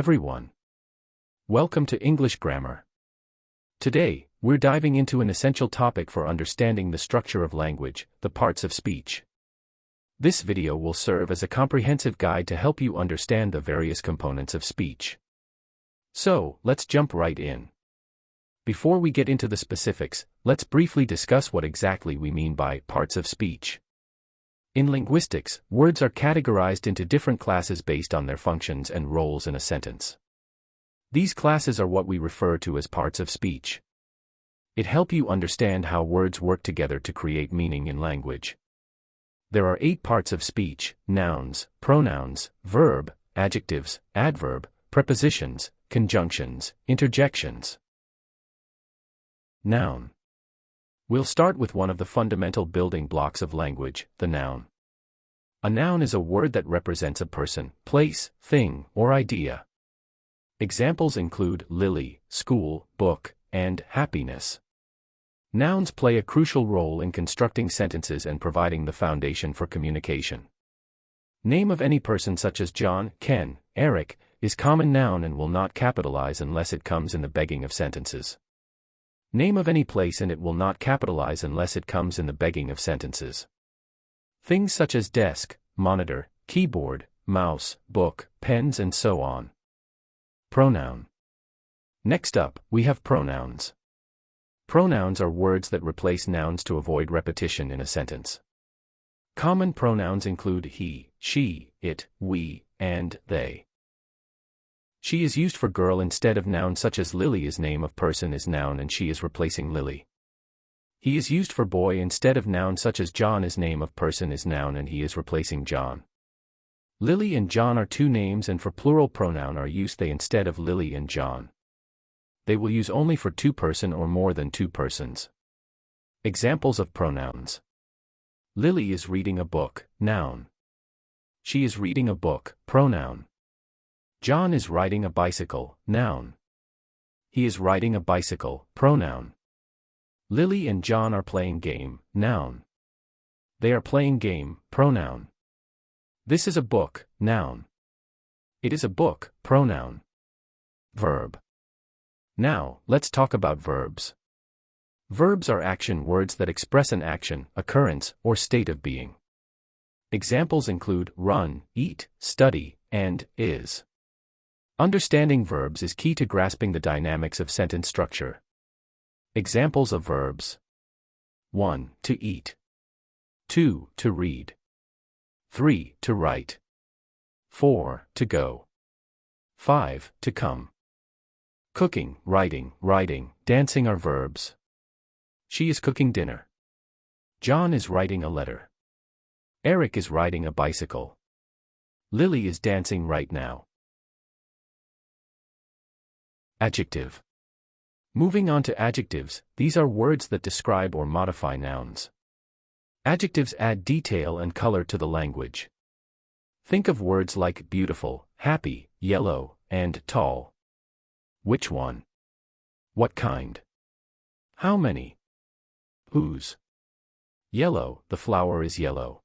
everyone. Welcome to English Grammar. Today, we're diving into an essential topic for understanding the structure of language, the parts of speech. This video will serve as a comprehensive guide to help you understand the various components of speech. So, let's jump right in. Before we get into the specifics, let's briefly discuss what exactly we mean by parts of speech. In linguistics, words are categorized into different classes based on their functions and roles in a sentence. These classes are what we refer to as parts of speech. It helps you understand how words work together to create meaning in language. There are 8 parts of speech: nouns, pronouns, verb, adjectives, adverb, prepositions, conjunctions, interjections. Noun. We'll start with one of the fundamental building blocks of language, the noun. A noun is a word that represents a person, place, thing, or idea. Examples include lily, school, book, and happiness. Nouns play a crucial role in constructing sentences and providing the foundation for communication. Name of any person such as John, Ken, Eric, is common noun and will not capitalize unless it comes in the beginning of sentences. Name of any place and it will not capitalize unless it comes in the beginning of sentences. Things such as desk, monitor, keyboard, mouse, book, pens, and so on. Pronoun. Next up, we have pronouns. Pronouns are words that replace nouns to avoid repetition in a sentence. Common pronouns include he, she, it, we, and they. She is used for girl instead of noun such as Lily is name of person is noun and she is replacing Lily. He is used for boy instead of noun such as John is name of person is noun and he is replacing John. Lily and John are 2 names and for plural pronoun are used they instead of Lily and John. They will use only for 2 person or more than 2 persons. Examples of pronouns. Lily is reading a book, noun. She is reading a book, pronoun. John is riding a bicycle, noun. He is riding a bicycle, pronoun. Lily and John are playing game, noun. They are playing game, pronoun. This is a book, noun. It is a book, pronoun. Verb. Now, let's talk about verbs. Verbs are action words that express an action, occurrence, or state of being. Examples include run, eat, study, and is. Understanding verbs is key to grasping the dynamics of sentence structure. Examples of verbs. 1. To eat. 2. To read. 3. To write. 4. To go. 5. To come. Cooking, writing, dancing are verbs. She is cooking dinner. John is writing a letter. Eric is riding a bicycle. Lily is dancing right now. Adjective. Moving on to adjectives, these are words that describe or modify nouns. Adjectives add detail and color to the language. Think of words like beautiful, happy, yellow, and tall. Which one? What kind? How many? Whose? Yellow, the flower is yellow.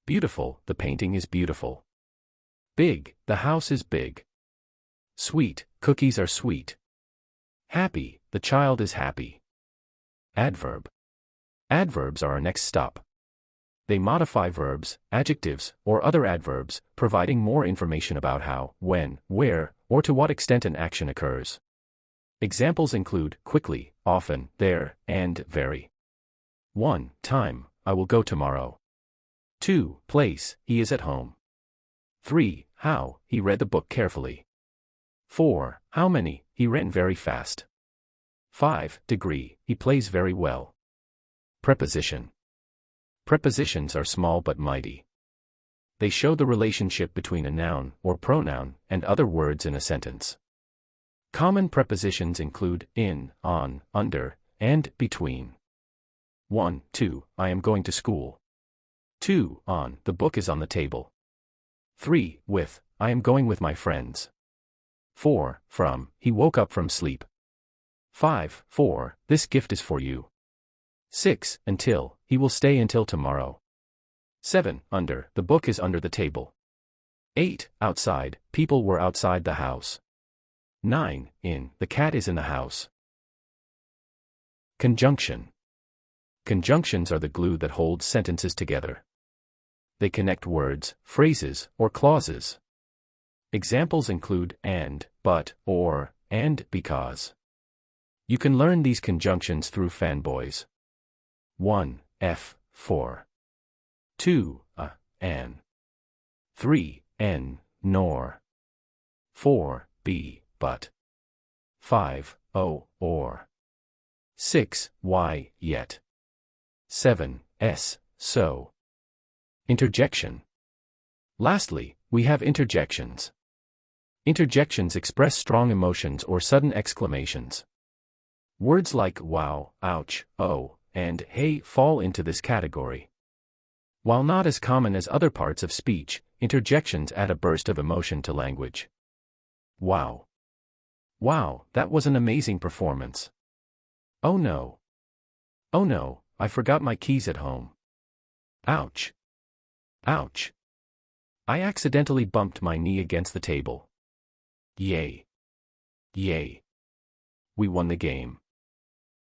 Beautiful, the painting is beautiful. Big, the house is big. Sweet, cookies are sweet. Happy, the child is happy. Adverb. Adverbs are our next stop. They modify verbs, adjectives, or other adverbs, providing more information about how, when, where, or to what extent an action occurs. Examples include quickly, often, there, and very. 1. Time, I will go tomorrow. 2. Place, he is at home. 3. How, he read the book carefully. 4. How many, he ran very fast. 5. Degree, he plays very well. Preposition. Prepositions are small but mighty. They show the relationship between a noun or pronoun and other words in a sentence. Common prepositions include in, on, under, and between. 1. To, I am going to school. 2. On, the book is on the table. 3. With, I am going with my friends. 4. From, he woke up from sleep. 5. For, this gift is for you. 6. Until, he will stay until tomorrow. 7. Under, the book is under the table. 8. Outside, people were outside the house. 9. In, the cat is in the house. Conjunction. Conjunctions are the glue that holds sentences together. They connect words, phrases, or clauses. Examples include and, but, or, and, because. You can learn these conjunctions through fanboys. 1. F, for. 2. An. 3. N, nor. 4. Be, but. 5. O, or. 6. Y, yet. 7. S, so. Interjection. Lastly, we have interjections. Interjections express strong emotions or sudden exclamations. Words like wow, ouch, oh, and hey fall into this category. While not as common as other parts of speech, interjections add a burst of emotion to language. Wow. Wow, that was an amazing performance. Oh no. Oh no, I forgot my keys at home. Ouch. Ouch. I accidentally bumped my knee against the table. Yay. Yay. We won the game.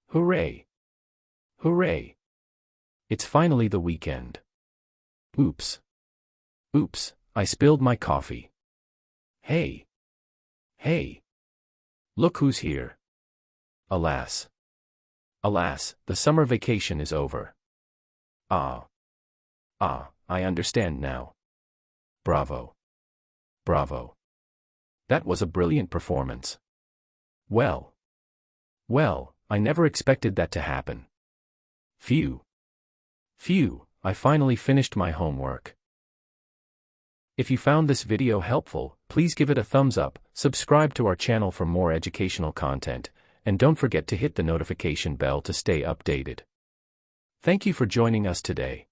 Hooray. Hooray. It's finally the weekend. Oops. Oops, I spilled my coffee. Hey. Hey. Look who's here. Alas. Alas, the summer vacation is over. Ah. Ah, I understand now. Bravo. Bravo. That was a brilliant performance. Well. Well, I never expected that to happen. Phew. Phew, I finally finished my homework. If you found this video helpful, please give it a thumbs up, subscribe to our channel for more educational content, and don't forget to hit the notification bell to stay updated. Thank you for joining us today.